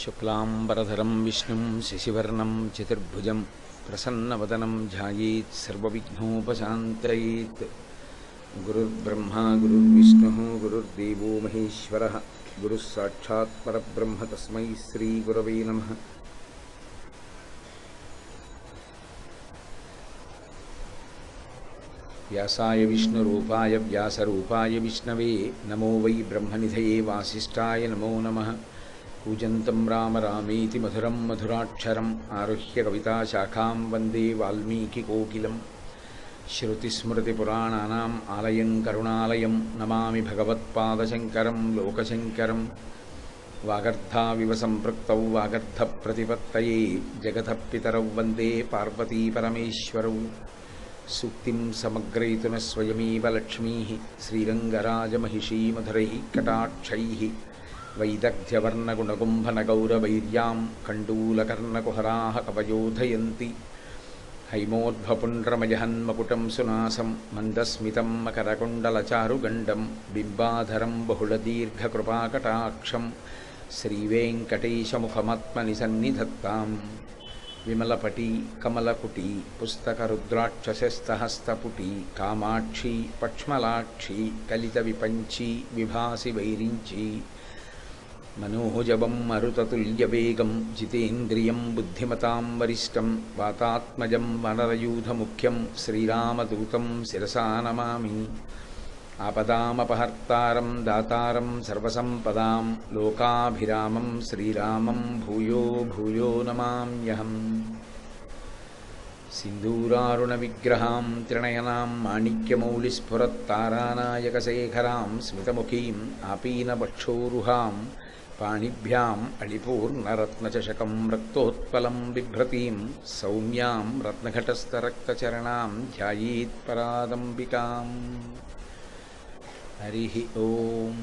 शुक्लांबरधरं विष्णुं शशिवर्णं चतुर्भुजं प्रसन्नवदनं ध्यायेत् सर्वविघ्नोपशान्तयेत्। गुरुर्ब्रह्मा गुरुर्विष्णुः गुरुर्देवो महेश्वरः गुरुः साक्षात् परब्रह्म तस्मै श्रीगुरवे नमः। व्यासाय विष्णुरूपाय व्यासरूपाय विष्णवे नमो वै ब्रह्मनिधये वासिष्ठाय नमो नमः। कूजन्तं राम रामेति मधुरं मधुराक्षरम् आरुह्य कविताशाखां वन्दे वाल्मीकिकोकिलं। श्रुतिस्मृतिपुराणानाम् आलयं करुणालयं नमामि भगवत्पादशङ्करं लोकशङ्करं। वागर्धाविव सम्पृक्तौ वागर्धप्रतिपत्तये जगतः पितरौ वन्दे पार्वतीपरमेश्वरौ। सूक्तिं समग्रयितुन स्वयमेव लक्ष्मीः श्रीरङ्गराजमहिषी मधुरैः कटाक्षैः। वैदग्ध्यवर्णगुणगुम्भनगौरवैर्यां कण्डूलकर्णकुहराः कवयोधयन्ति। हैमोद्भपुण्ड्रमजहन्मकुटं सुनासं मन्दस्मितं मकरकुण्डलचारुगण्डं बिम्बाधरं बहुलदीर्घकृपाकटाक्षं श्रीवेङ्कटेशमुखमात्मनि सन्निधत्ताम्। विमलपटी कमलकुटी पुस्तकरुद्राक्षसस्तहस्तपुटी कामाक्षी पक्ष्मलाक्षी कलितविपञ्ची विभासि वैरिञ्ची। मनोजवं मरुततुल्यवेगं जितेन्द्रियं बुद्धिमतां वरिष्ठं वातात्मजं वनरयूथमुख्यं श्रीरामदूतं शिरसा नमामि। आपदामपहर्तारं दातारं सर्वसम्पदां लोकाभिरामं श्रीरामं भूयो भूयो नमाम्यहम्। सिन्दूरारुणविग्रहां त्रिनयनां माणिक्यमौलिस्फुरत्तारानायकशेखरां स्मितमुखीम् आपीनवक्षोरुहां पाणिभ्याम् अलिपूर्णरत्नचषकं रक्तोत्पलं बिभ्रतीं सौम्यां रत्नघटस्थरक्तचरणां ध्यायेत्परादम्बिकाम्। हरि ओम।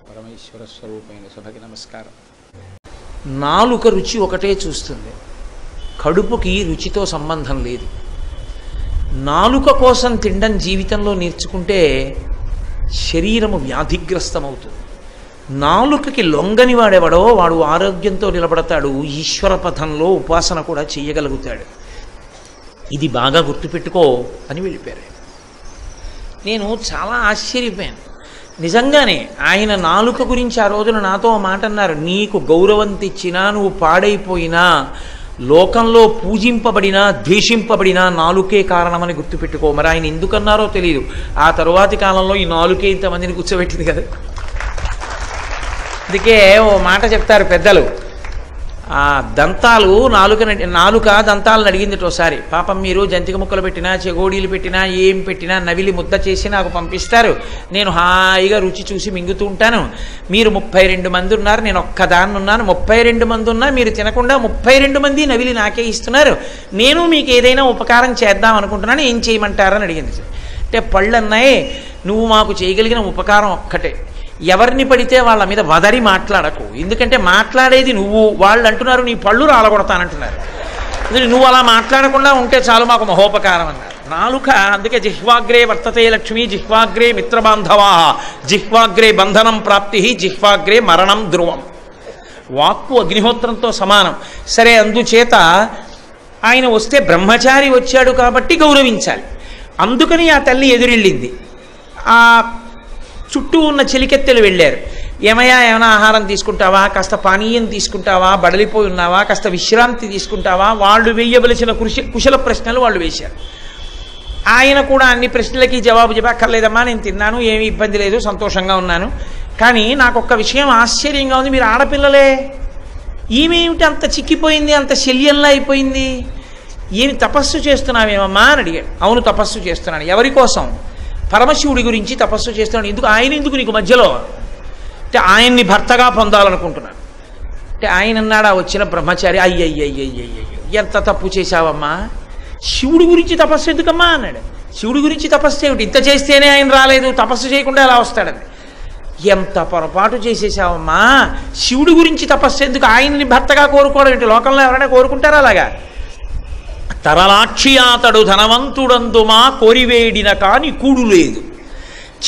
परमेश्वर स्वरूपैన సభకి నమస్కారం। నాలుక రుచి ఒకటే చూస్తుంది, కడుపుకి రుచితో సంబంధం లేదు. నాలుక కోసం తినడం జీవితంలో నేర్చుకుంటే శరీరము వ్యాధిగ్రస్తమవుతుంది. నాలుకకి లొంగని వాడెవడో వాడు ఆరోగ్యంతో నిలబడతాడు, ఈశ్వర పథంలో ఉపాసన కూడా చేయగలుగుతాడు. ఇది బాగా గుర్తుపెట్టుకో అని వెళ్ళిపోయారు. నేను చాలా ఆశ్చర్యపోయాను నిజంగానే. ఆయన నాలుక గురించి ఆ రోజున నాతో మాట అన్నారు, నీకు గౌరవం తెచ్చినా నువ్వు పాడైపోయినా లోకంలో పూజింపబడినా ద్వేషింపబడినా నాలుకే కారణమని గుర్తుపెట్టుకో. మరి ఆయన ఎందుకన్నారో తెలియదు. ఆ తరువాతి కాలంలో ఈ నాలుకే ఇంతమందిని కూర్చోబెట్టింది కదా. అందుకే ఓ మాట చెప్తారు పెద్దలు, ఆ దంతాలు నాలుక దంతాలను అడిగింది ఒకసారి, పాపం మీరు జంతిక ముక్కలు పెట్టినా చెగోడీలు పెట్టినా ఏం పెట్టినా నవిలి ముద్ద చేసి నాకు పంపిస్తారు, నేను హాయిగా రుచి చూసి మింగుతూ ఉంటాను. మీరు 32 మంది ఉన్నారు, నేను ఒక్కదాన్ని ఉన్నాను. 32 మంది ఉన్నా మీరు తినకుండా 32 మంది నవిలి నాకే ఇస్తున్నారు. నేను మీకు ఏదైనా ఉపకారం చేద్దాం అనుకుంటున్నాను, ఏం చేయమంటారని అడిగింది. అంటే పళ్ళు అన్నాయి, నువ్వు మాకు చేయగలిగిన ఉపకారం ఒక్కటే, ఎవరిని పడితే వాళ్ళ మీద వదరి మాట్లాడకు. ఎందుకంటే మాట్లాడేది నువ్వు, వాళ్ళు అంటున్నారు నీ పళ్ళు రాలగొడతానంటున్నారు. నువ్వు అలా మాట్లాడకుండా ఉంటే చాలు, మాకు మహోపకారం అన్నారు. నాలుక అందుకే జిహ్వాగ్రే వర్తతే లక్ష్మి జిహ్వాగ్రే మిత్రబాంధవా జిహ్వాగ్రే బంధనం ప్రాప్తి జిహ్వాగ్రే మరణం ధ్రువం. వాక్కు అగ్నిహోత్రంతో సమానం. సరే, అందుచేత ఆయన వస్తే బ్రహ్మచారి వచ్చాడు కాబట్టి గౌరవించాలి. అందుకని ఆ తల్లి ఎదురెళ్ళింది. ఆ చుట్టూ ఉన్న చెలికెత్తెలు వెళ్ళారు. ఏమయ్యా, ఏమైనా ఆహారం తీసుకుంటావా, కాస్త పానీయం తీసుకుంటావా, బడలిపోయి ఉన్నావా, కాస్త విశ్రాంతి తీసుకుంటావా, వాళ్ళు వేయవలసిన కుశల ప్రశ్నలు వాళ్ళు వేశారు. ఆయన కూడా అన్ని ప్రశ్నలకి జవాబు చెప్పక్కర్లేదమ్మా, నేను తిన్నాను, ఏమీ ఇబ్బంది లేదు, సంతోషంగా ఉన్నాను. కానీ నాకు ఒక్క విషయం ఆశ్చర్యంగా ఉంది, మీరు ఆడపిల్లలే, ఈమెమిటి అంత చిక్కిపోయింది, అంత శల్యంలా అయిపోయింది, ఏమి తపస్సు చేస్తున్నావేమమ్మా అని అడిగాడు. అవును, తపస్సు చేస్తున్నాను. ఎవరి కోసం? పరమశివుడి గురించి తపస్సు చేస్తున్నాడు. ఎందుకు? ఆయన ఎందుకు నీకు మధ్యలో? అంటే ఆయన్ని భర్తగా పొందాలనుకుంటున్నాను. అంటే ఆయన అన్నాడు, వచ్చిన బ్రహ్మచారి, అయ్యయ్యయ్యయ్యయ్యో ఎంత తప్పు చేశావమ్మా, శివుడి గురించి తపస్సు ఎందుకమ్మా అన్నాడు. శివుడి గురించి తపస్సు ఏమిటి, ఇంత చేస్తేనే ఆయన రాలేదు, తపస్సు చేయకుండా ఎలా వస్తాడని. ఎంత పొరపాటు చేసేసావమ్మా, శివుడి గురించి తపస్సు ఎందుకు, ఆయన్ని భర్తగా కోరుకోవడం ఏంటి, లోకంలో ఎవరైనా కోరుకుంటారా అలాగా? తరలాక్షి అతడు ధనవంతుడందుమా కోరివేడిన కాని కూడు లేదు,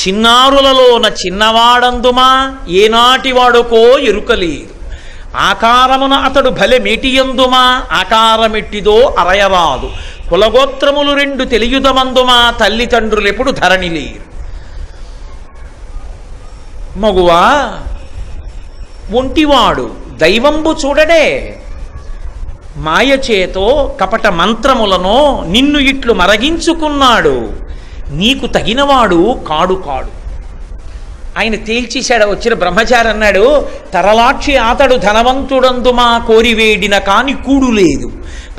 చిన్నారులలోన చిన్నవాడందుమా ఏనాటి వాడుకో ఎరుకలేదు, ఆకారమున అతడు భలె మేటియందుమా ఆకారమెట్టిదో అరయరాదు కులగోత్రములు రెండు తెలియుదమందుమా తల్లిదండ్రులెప్పుడు ధరణి లేరు. మగువా ఒంటివాడు దైవంబు చూడడే మాయచేతో కపట మంత్రములను నిన్ను ఇట్లు మరగించుకున్నాడు నీకు తగినవాడు కాడు కాడు. ఆయన తేల్చేశాడు. వచ్చిన బ్రహ్మచారి అన్నాడు, తరలాక్షి అతడు ధనవంతుడందుమా కోరివేడిన కాని కూడు లేదు.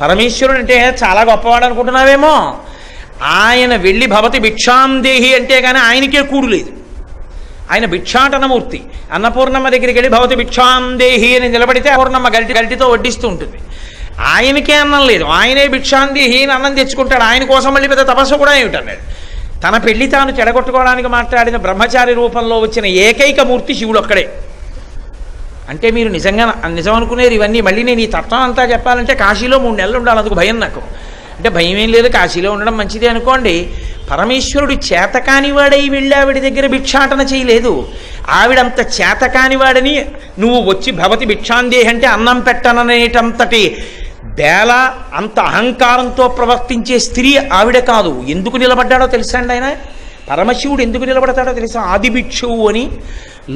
పరమేశ్వరుడు అంటే చాలా గొప్పవాడు అనుకుంటున్నావేమో, ఆయన వెళ్ళి భవతి భిక్షాందేహి అంటే కానీ ఆయనకే కూడు లేదు. ఆయన భిక్షాటనమూర్తి. అన్నపూర్ణమ్మ దగ్గరికి వెళ్ళి భవతి భిక్షాందేహి అని నిలబడితే అన్నపూర్ణమ్మ గరిటితో వడ్డిస్తూ ఉంటుంది. ఆయనకే అన్నం లేదు, ఆయనే భిక్షాందేహి అని అన్నం తెచ్చుకుంటాడు. ఆయన కోసం మళ్ళీ పెద్ద తపస్సు కూడా ఏమిటన్నాడు. తన పెళ్లి తాను చెడగొట్టుకోవడానికి మాట్లాడిన బ్రహ్మచారి రూపంలో వచ్చిన ఏకైక మూర్తి శివుడు ఒక్కడే. అంటే మీరు నిజంగా నిజం అనుకునేది ఇవన్నీ. మళ్ళీ నేను ఈ తత్వం అంతా చెప్పాలంటే కాశీలో 3 నెలలు ఉండాలి, అందుకు భయం నాకు. అంటే భయం ఏం లేదు, కాశీలో ఉండడం మంచిదే అనుకోండి. పరమేశ్వరుడు చేతకానివాడై వెళ్ళి ఆవిడ దగ్గర భిక్షాటన చేయలేదు. ఆవిడంత చేతకానివాడని నువ్వు వచ్చి భవతి భిక్షాందేహి అంటే అన్నం పెట్టననేటంతటి బేల అంత అహంకారంతో ప్రవర్తించే స్త్రీ ఆవిడ కాదు. ఎందుకు నిలబడ్డాడో తెలుసా అండి ఆయన? పరమశివుడు ఎందుకు నిలబడతాడో తెలుసా? ఆదిభిక్షువు అని.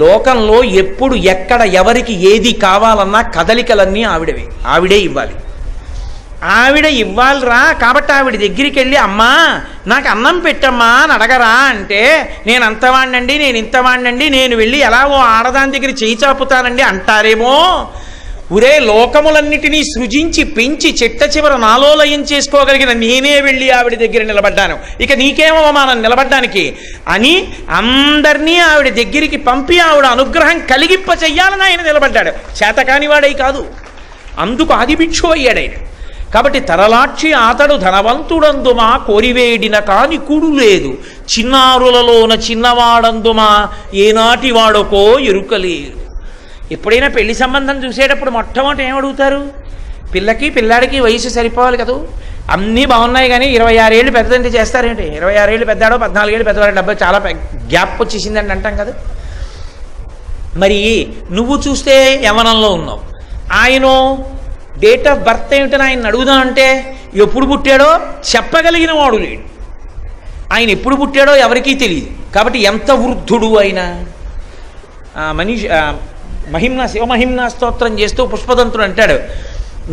లోకంలో ఎప్పుడు ఎక్కడ ఎవరికి ఏది కావాలన్నా కదలికలన్నీ ఆవిడే ఇవ్వాలి. ఆవిడ ఇవ్వాలిరా. కాబట్టి ఆవిడ దగ్గరికి వెళ్ళి అమ్మా నాకు అన్నం పెట్టమ్మా అని అడగరా అంటే, నేను అంతవాణ్ణండి, నేను ఇంతవాణ్ణండి, నేను వెళ్ళి ఎలాగో ఆడదాని దగ్గర చేయి చాపుతానండి అంటారేమో. ఒరే, లోకములన్నిటినీ సృజించి పెంచి చిట్ట చివర నాలో లయం చేసుకోగలిగిన నేనే వెళ్ళి ఆవిడ దగ్గర నిలబడ్డాను, ఇక నీకేమో అవమానం నిలబడ్డానికి అని అందరినీ ఆవిడ దగ్గరికి పంపి ఆవిడ అనుగ్రహం కలిగింప చెయ్యాలని ఆయన నిలబడ్డాడు. చేతకానివాడై కాదు. అందుకు ఆదిభిక్షు అయ్యాడు ఆయన. కాబట్టి తరలాక్షి అతడు ధనవంతుడందుమా కోరివేడిన కాని కూడు లేదు చిన్నారులలోన చిన్నవాడందుమా ఏనాటి వాడకో ఎరుకలేదు. ఎప్పుడైనా పెళ్లి సంబంధం చూసేటప్పుడు మొట్టమొదటి ఏమడుగుతారు? పిల్లాడికి వయసు సరిపోవాలి కదా, అన్నీ బాగున్నాయి కానీ 26 ఏళ్ళు పెద్దదంటే చేస్తారేంటి? 26 ఏళ్ళు పెద్దాడో 14 ఏళ్ళు పెద్దవాడు, 70 చాలా గ్యాప్ వచ్చేసిందండి అంటాం కదా. మరి నువ్వు చూస్తే యవ్వనంలో ఉన్నావు, ఆయన డేట్ ఆఫ్ బర్త్ ఏమిటని ఆయన అడుగుదాం అంటే ఎప్పుడు పుట్టాడో చెప్పగలిగిన వాడు లేడు. ఆయన ఎప్పుడు పుట్టాడో ఎవరికీ తెలియదు. కాబట్టి ఎంత వృద్ధుడు ఆయన. శివమహిమ్నా స్తోత్రం చేస్తూ పుష్పదంతుడు అంటాడు,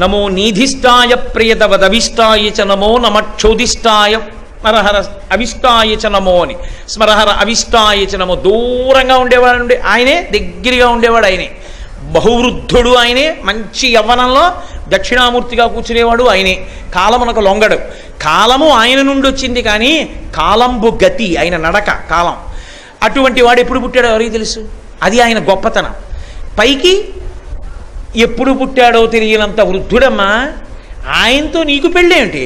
నమో నీధిష్టాయ ప్రియతవదవిష్టాయ చ నమో నమక్షోధిష్టాయ స్మరహర అవిష్టాయ చ నమో అని. స్మరహర అవిష్టాయ చ నమో. దూరంగా ఉండేవాడు ఆయనే, దగ్గరగా ఉండేవాడు ఆయనే. బహువృద్ధుడు ఆయనే. మంచి యవ్వనంలో దక్షిణామూర్తిగా కూర్చునేవాడు ఆయనే. కాలమునకు లొంగడు. కాలము ఆయన నుండి వచ్చింది కానీ కాలంబు గతి, ఆయన నడక కాలం. అటువంటి వాడు ఎప్పుడు పుట్టాడో ఎవరికి తెలుసు? అది ఆయన గొప్పతనం. పైకి ఎప్పుడు పుట్టాడో తెలియనంత వృద్ధుడమ్మా. ఆయనతో నీకు పెళ్ళేమిటి?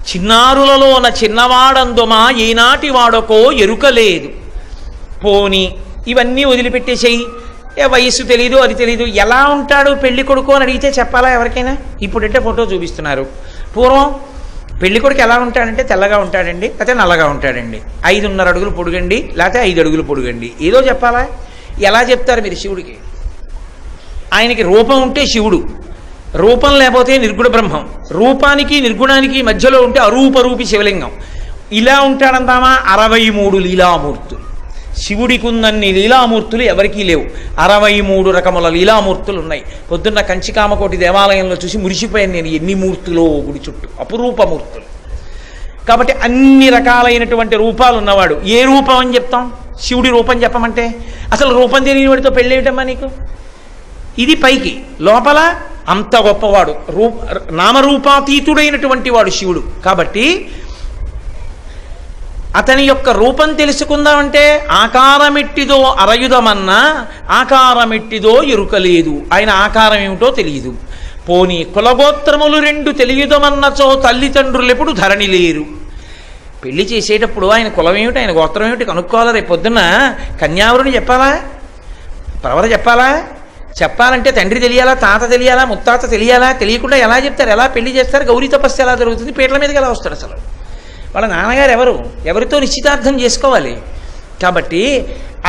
చిన్నారులలోన చిన్నవాడందుమా ఈనాటి వాడకో ఎరుకలేదు. పోని ఇవన్నీ వదిలిపెట్టేసేయి. వయస్సు తెలీదు, అది తెలీదు. ఎలా ఉంటాడు పెళ్లి కొడుకు అని అడిగితే చెప్పాలా ఎవరికైనా? ఇప్పుడంటే ఫోటో చూపిస్తున్నారు. పూర్వం పెళ్లి కొడుకు ఎలా ఉంటాడంటే తెల్లగా ఉంటాడండి, లేకపోతే నల్లగా ఉంటాడండి, 5.5 అడుగులు పొడుగండి, లేకపోతే 5 అడుగులు పొడుగండి, ఏదో చెప్పాలా? ఎలా చెప్తారు మీరు శివుడికి? ఆయనకి రూపం ఉంటే శివుడు, రూపం లేకపోతే నిర్గుణ బ్రహ్మం, రూపానికి నిర్గుణానికి మధ్యలో ఉంటే అరూపరూపి శివలింగం. ఇలా ఉంటాడందామా? 63 లీలామూర్తులు. శివుడికి ఉన్నన్ని లీలామూర్తులు ఎవరికీ లేవు. 63 రకముల లీలామూర్తులు ఉన్నాయి. పొద్దున్న కంచికామకోటి దేవాలయంలో చూసి మురిసిపోయాను నేను, ఎన్ని మూర్తులో గుడి చుట్టూ, అపురూపమూర్తులు. కాబట్టి అన్ని రకాలైనటువంటి రూపాలు ఉన్నవాడు. ఏ రూపం అని చెప్తాం? శివుడి రూపం చెప్పమంటే అసలు రూపం తెలియని వాడితో పెళ్ళేయటమ్మా నీకు? ఇది పైకి, లోపల అంత గొప్పవాడు, నామరూపాతీతుడైనటువంటి వాడు శివుడు. కాబట్టి అతని యొక్క రూపం తెలుసుకుందామంటే ఆకారమెట్టిదో అరయుధమన్నా ఆకారమెట్టిదో ఎరుకలేదు. ఆయన ఆకారం ఏమిటో తెలియదు. పోనీ కులగోత్రములు 2 తెలియదమన్నచో తల్లిదండ్రులు ఎప్పుడు ధరణి లేరు. పెళ్లి చేసేటప్పుడు ఆయన కులం ఏమిటి, ఆయన గోత్రం ఏమిటి కనుక్కోవాలి. రేపు పొద్దున్న కన్యావరుని చెప్పాలా, ప్రవర చెప్పాలా? చెప్పాలంటే తండ్రి తెలియాలా, తాత తెలియాలా, ముత్తాత తెలియాలా? తెలియకుండా ఎలా చెప్తారు? ఎలా పెళ్లి చేస్తారు? గౌరీ తపస్సు ఎలా జరుగుతుంది? పీటల మీదకి ఎలా వస్తాడు? అసలు వాళ్ళ నాన్నగారు ఎవరితో నిశ్చితార్థం చేసుకోవాలి? కాబట్టి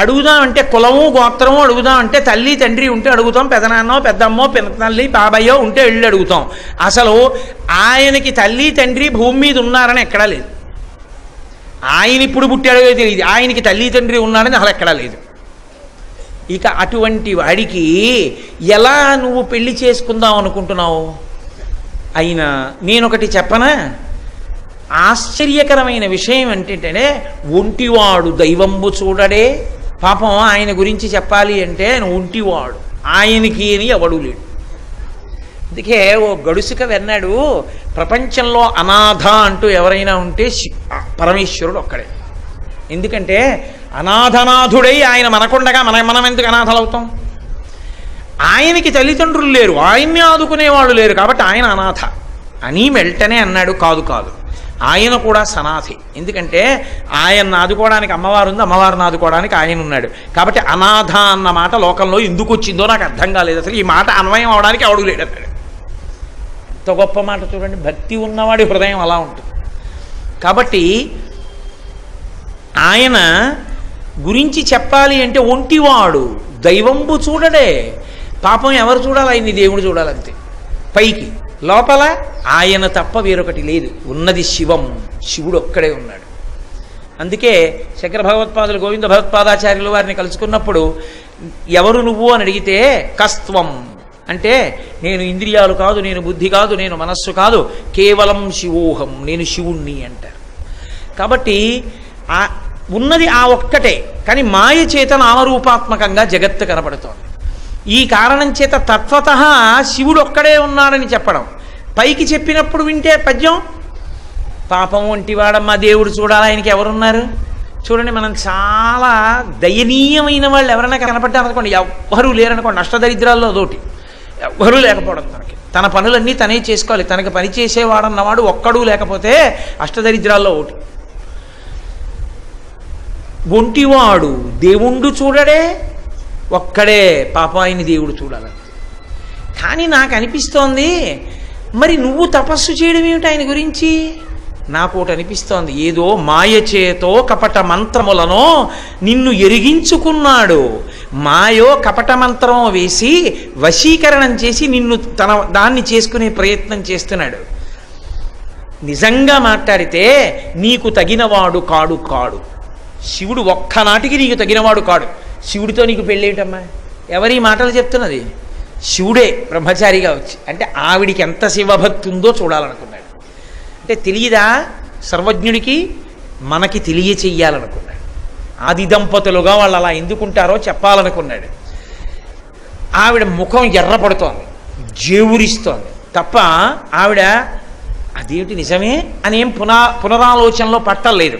అడుగుదామంటే కులము గోత్రము అడుగుదామంటే తల్లి తండ్రి ఉంటే అడుగుతాం, పెదనాన్నో పెద్దమ్మో తల్లి బాబాయ్యో ఉంటే వెళ్ళి అడుగుతాం. అసలు ఆయనకి తల్లి తండ్రి భూమి మీద ఉన్నారని ఎక్కడా లేదు. ఆయన ఇప్పుడు పుట్టాడో తెలియదు, ఆయనకి తల్లి తండ్రి ఉన్నారని అసలు ఎక్కడా లేదు. ఇక అటువంటి వాడికి ఎలా నువ్వు పెళ్లి చేసుకుందాం అనుకుంటున్నావు? అయినా నేనొకటి చెప్పనా, ఆశ్చర్యకరమైన విషయం ఏంటంటే ఒంటివాడు దైవంబు చూడడే. పాపం ఆయన గురించి చెప్పాలి అంటే ఆయన ఒంటివాడు, ఆయనకి అని ఎవడూ లేడు. అందుకే ఓ గడుసుక వెన్నాడు, ప్రపంచంలో అనాథ అంటూ ఎవరైనా ఉంటే పరమేశ్వరుడు ఒక్కడే. ఎందుకంటే అనాథనాథుడై ఆయన మనకుండగా మనం ఎందుకు అనాథలవుతాం? ఆయనకి తల్లిదండ్రులు లేరు, ఆయన్ని ఆదుకునేవాళ్ళు లేరు, కాబట్టి ఆయన అనాథ అని వెంటనే అన్నాడు. కాదు కాదు, ఆయన కూడా సనాథి. ఎందుకంటే ఆయన ఆదుకోవడానికి అమ్మవారు ఉంది, అమ్మవారిని ఆదుకోవడానికి ఆయన ఉన్నాడు. కాబట్టి అనాథ అన్న మాట లోకంలో ఎందుకు వచ్చిందో నాకు అర్థం కాలేదు. అసలు ఈ మాట అన్వయం అవడానికి ఎవడు లేడు అన్నాడు. ఎంత గొప్ప మాట చూడండి, భక్తి ఉన్నవాడి హృదయం అలా ఉంటుంది. కాబట్టి ఆయన గురించి చెప్పాలి అంటే ఒంటివాడు దైవంబు చూడడే. పాపం ఎవరు చూడాలి? ఆయన్ని దేవుడు చూడాలంతే. పైకి లోపల ఆయన తప్ప వేరొకటి లేదు, ఉన్నది శివం, శివుడు ఒక్కడే ఉన్నాడు. అందుకే శంకర భగవత్పాదులు గోవింద భగవత్పాదాచార్యులు వారిని కలుసుకున్నప్పుడు ఎవరు నువ్వు అని అడిగితే కస్త్వం అంటే నేను ఇంద్రియాలు కాదు, నేను బుద్ధి కాదు, నేను మనస్సు కాదు, కేవలం శివోహం, నేను శివుణ్ణి అంటారు. కాబట్టి ఉన్నది ఆ ఒక్కటే, కానీ మాయ చేత నామరూపాత్మకంగా జగత్తు కనపడుతోంది. ఈ కారణం చేత తత్వతః శివుడు ఒక్కడే ఉన్నాడని చెప్పడం, పైకి చెప్పినప్పుడు వింటే పద్యం పాపం వంటివాడమ్మా దేవుడు చూడాలి, ఆయనకి ఎవరున్నారు? చూడండి, మనం చాలా దయనీయమైన వాళ్ళు ఎవరైనా కనపడ్డారనుకోండి, ఎవ్వరూ లేరనుకోండి, అష్టదరిద్రాల్లో అదోటి, ఎవ్వరూ లేకపోవడం. తన పనులన్నీ తనే చేసుకోవాలి, తనకి పని చేసేవాడన్నవాడు ఒక్కడూ లేకపోతే అష్టదరిద్రాల్లో ఒకటి. ఒంటివాడు దేవుణ్ణి చూడడే, ఒక్కడే పాపం ఆయన్ని దేవుడు చూడాలని. కానీ నాకు అనిపిస్తోంది, మరి నువ్వు తపస్సు చేయడం ఏమిటి ఆయన గురించి? నాకు ఒకటి అనిపిస్తోంది, ఏదో మాయచేతో కపట మంత్రములను నిన్ను ఎరిగించుకున్నాడు. మాయో కపట మంత్రం వేసి వశీకరణం చేసి నిన్ను తన దాన్ని చేసుకునే ప్రయత్నం చేస్తున్నాడు. నిజంగా మాట్లాడితే నీకు తగినవాడు కాడు కాడు శివుడు, ఒక్కనాటికి నీకు తగినవాడు కాడు. శివుడితో నీకు పెళ్ళేటమ్మా? ఎవరి మాటలు చెప్తున్నది? శివుడే బ్రహ్మచారిగా వచ్చి. అంటే ఆవిడికి ఎంత శివభక్తి ఉందో చూడాలనుకున్నాడు. అంటే తెలియదా సర్వజ్ఞుడికి? మనకి తెలియచెయ్యాలనుకున్నాడు. ఆది దంపతులుగా వాళ్ళు అలా ఎందుకుంటారో చెప్పాలనుకున్నాడు. ఆవిడ ముఖం ఎర్రపడుతోంది, జేవురిస్తోంది తప్ప ఆవిడ అదేమిటి నిజమే అనేం పునరాలోచనలో పట్టలేదు.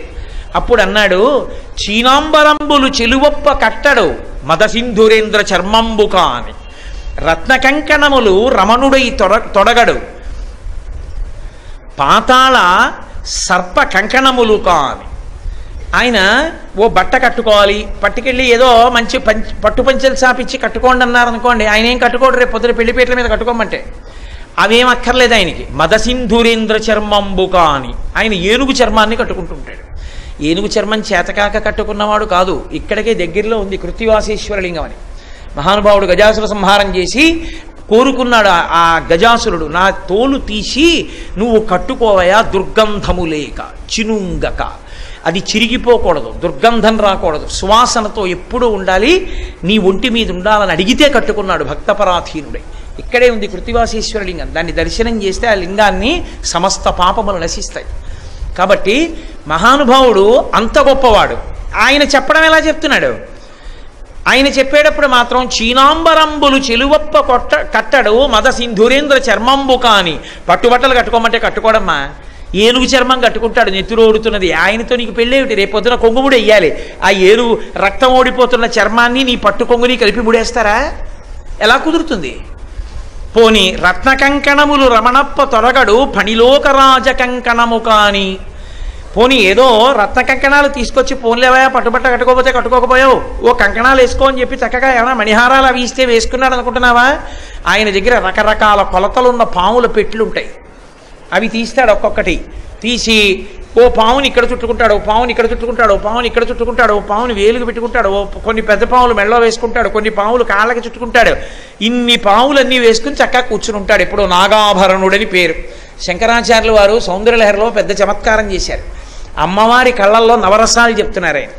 అప్పుడు అన్నాడు, చీనాంబరంబులు చెలువప్ప కట్టడు మదసింధురేంద్ర చర్మంబు కాని, రత్న కంకణములు రమణుడై తొడగడు, పాతాళ సర్ప కంకణములు కాని. ఆయన ఓ బట్ట కట్టుకోవాలి, పట్టుకెళ్ళి ఏదో మంచి పట్టు పంచెలు చాపిచ్చి కట్టుకోండి అన్నారనుకోండి, ఆయన ఏం కట్టుకోడు. రేపు పొద్దున పెళ్లిపేటల మీద కట్టుకోమంటే అవేం అక్కర్లేదు ఆయనకి. మదసింధురేంద్ర చర్మంబు కాని, ఆయన ఏనుగు చర్మాన్ని కట్టుకుంటుంటాడు. ఏనుగు చర్మం చేతకాక కట్టుకున్నవాడు కాదు. ఇక్కడికే దగ్గరలో ఉంది కృత్తివాసేశ్వరలింగం అని. మహానుభావుడు గజాసుర సంహారం చేసి కోరుకున్నాడు ఆ గజాసురుడు, నా తోలు తీసి నువ్వు కట్టుకోవయా, దుర్గంధము లేక చినుంగక, అది చిరిగిపోకూడదు, దుర్గంధం రాకూడదు, సువాసనతో ఎప్పుడూ ఉండాలి, నీ ఒంటి మీద ఉండాలని అడిగితే కట్టుకున్నాడు భక్తపరాధీనుడే. ఇక్కడే ఉంది కృత్తివాసేశ్వరలింగం. దాన్ని దర్శనం చేస్తే ఆ లింగాన్ని సమస్త పాపములు నశిస్తాయి. కాబట్టి మహానుభావుడు అంత గొప్పవాడు. ఆయన చెప్పడం ఎలా చెప్తున్నాడు? ఆయన చెప్పేటప్పుడు మాత్రం చీనాంబరంబులు చెలువప్ప కట్టడు మదసింధురేంద్ర చర్మంబు కాని. పట్టుబట్టలు కట్టుకోమంటే కట్టుకోవడమ్మా, ఏనుగు చర్మం కట్టుకుంటాడు, నెత్తురోడుతున్నది. ఆయనతో నీకు పెళ్ళేమిటి? రేపొద్దున కొంగుముడి వెయ్యాలి. ఆ ఏనుగు రక్తం ఓడిపోతున్న చర్మాన్ని నీ పట్టు కొంగుని కలిపి ముడేస్తారా? ఎలా కుదురుతుంది? పోని రత్న కంకణములు రమణప్ప తొరగడు ఫణిలోకరాజ కంకణము కాని. పోనీ ఏదో రత్న కంకణాలు తీసుకొచ్చి పోన్లేవా, పట్టుబట్ట కట్టుకోకపోతే కట్టుకోకపోయావు, ఓ కంకణాలు వేసుకో అని చెప్పి చక్కగా ఏమైనా మణిహారాలు అవి ఇస్తే వేసుకున్నాడు అనుకుంటున్నావా? ఆయన దగ్గర రకరకాల కొలతలున్న పాముల పెట్లు ఉంటాయి, అవి తీస్తాడు. ఒక్కొక్కటి తీసి ఓ పావుని ఇక్కడ చుట్టుకుంటాడు, ఓ పావుని ఇక్కడ చుట్టుకుంటాడు, ఓ పావుని ఇక్కడ చుట్టుకుంటాడు, ఓ పావుని వేలుగు పెట్టుకుంటాడు, ఓ కొన్ని పెద్ద పావులు మెళ్ళలో వేసుకుంటాడు, కొన్ని పావులు కాళ్ళకి చుట్టుకుంటాడు. ఇన్ని పావులన్నీ వేసుకుని చక్కగా కూర్చుని ఉంటాడు. ఇప్పుడు నాగాభరణుడని పేరు. శంకరాచార్యులు వారు సౌందర్యలహరిలో పెద్ద చమత్కారం చేశారు. అమ్మవారి కళ్ళల్లో నవరసాలు చెప్తున్నారు ఆయన.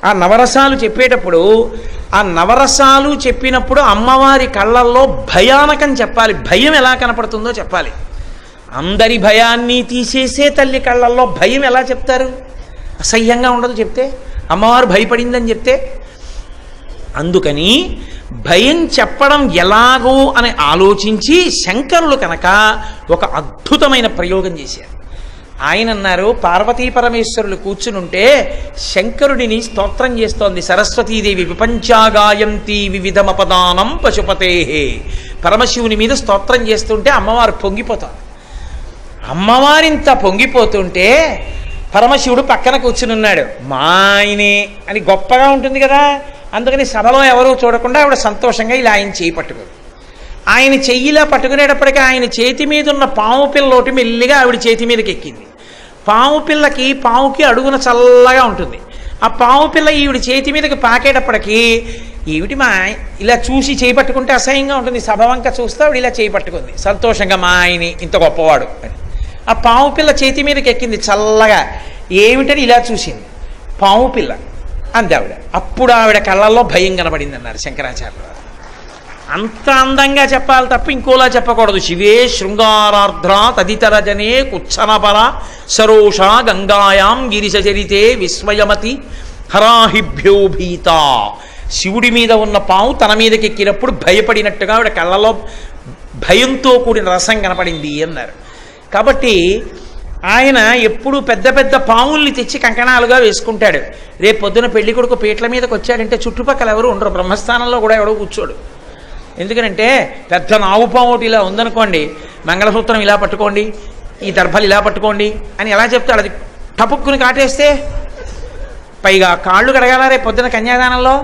ఆ నవరసాలు చెప్పేటప్పుడు ఆ నవరసాలు చెప్పినప్పుడు అమ్మవారి కళ్ళల్లో భయానకం చెప్పాలి, భయం ఎలా కనపడుతుందో చెప్పాలి. అందరి భయాన్ని తీసేసే తల్లి కళ్ళల్లో భయం ఎలా చెప్తారు? అసహ్యంగా ఉండదు చెప్తే, అమ్మవారు భయపడిందని చెప్తే. అందుకని భయం చెప్పడం ఎలాగో అని ఆలోచించి శంకరులు కనుక ఒక అద్భుతమైన ప్రయోగం చేశారు. ఆయన అన్నారు, పార్వతీ పరమేశ్వరులు కూర్చునుంటే శంకరుడిని స్తోత్రం చేస్తోంది సరస్వతీదేవి. విపంచాగాయంతి వివిధమపదానం పశుపతే. పరమశివుని మీద స్తోత్రం చేస్తుంటే అమ్మవారు పొంగిపోతారు. అమ్మవారింత పొంగిపోతుంటే పరమశివుడు పక్కన కూర్చునున్నాడు. మా ఆయనే అని గొప్పగా ఉంటుంది కదా, అందుకని సభలో ఎవరూ చూడకుండా ఆవిడ సంతోషంగా ఇలా ఆయన చేయి పట్టుకోరు. ఆయన చెయ్యిలా పట్టుకునేటప్పటికీ ఆయన చేతి మీద ఉన్న పాము పిల్లలోటి మెల్లిగా ఆవిడ చేతి మీదకి ఎక్కింది. పావుకి అడుగున చల్లగా ఉంటుంది. ఆ పాము పిల్ల ఈవిడ చేతి మీదకి పాకేటప్పటికీ ఏమిటి మా ఇలా చూసి చేయి పట్టుకుంటే అసహ్యంగా ఉంటుంది, సభ వంక చూస్తే ఆవిడ ఇలా చేయి పట్టుకుంది సంతోషంగా, మా ఆయని ఇంత గొప్పవాడు అని. ఆ పాము పిల్ల చేతి మీదకి ఎక్కింది చల్లగా. ఏమిటని ఇలా చూసింది, పాము పిల్ల అంది ఆవిడ. అప్పుడు ఆవిడ కళ్ళల్లో భయం కనబడింది అన్నారు శంకరాచార్యులు. అంత అందంగా చెప్పాలి తప్ప ఇంకోలా చెప్పకూడదు. శివే శృంగారార్ధ్ర తదితర జనే కుచ్చనపర సరోష గంగాయాం గిరిశచరితే విస్మయమతి హరాహిభ్యో భీత. శివుడి మీద ఉన్న పాము తన మీదకి ఎక్కినప్పుడు భయపడినట్టుగా ఆవిడ కళ్ళలో భయంతో కూడిన రసం కనపడింది అన్నారు. కాబట్టి ఆయన ఎప్పుడు పెద్ద పెద్ద పాముల్ని తెచ్చి కంకణాలుగా వేసుకుంటాడు. రేపు పొద్దున పెళ్లి కొడుకు పీటల మీదకి వచ్చాడంటే చుట్టుపక్కల ఎవరు ఉండరు, బ్రహ్మస్థానంలో కూడా ఎవడో కూర్చోడు. ఎందుకంటే పెద్ద నాగుపాము ఒకటి ఇలా ఉందనుకోండి, మంగళసూత్రం ఇలా పట్టుకోండి, ఈ దర్భలు ఇలా పట్టుకోండి అని ఎలా చెప్తాడు, అది టపుక్కుని కాటేస్తే. పైగా కాళ్ళు కడగాల రేపు పొద్దున కన్యాదానంలో,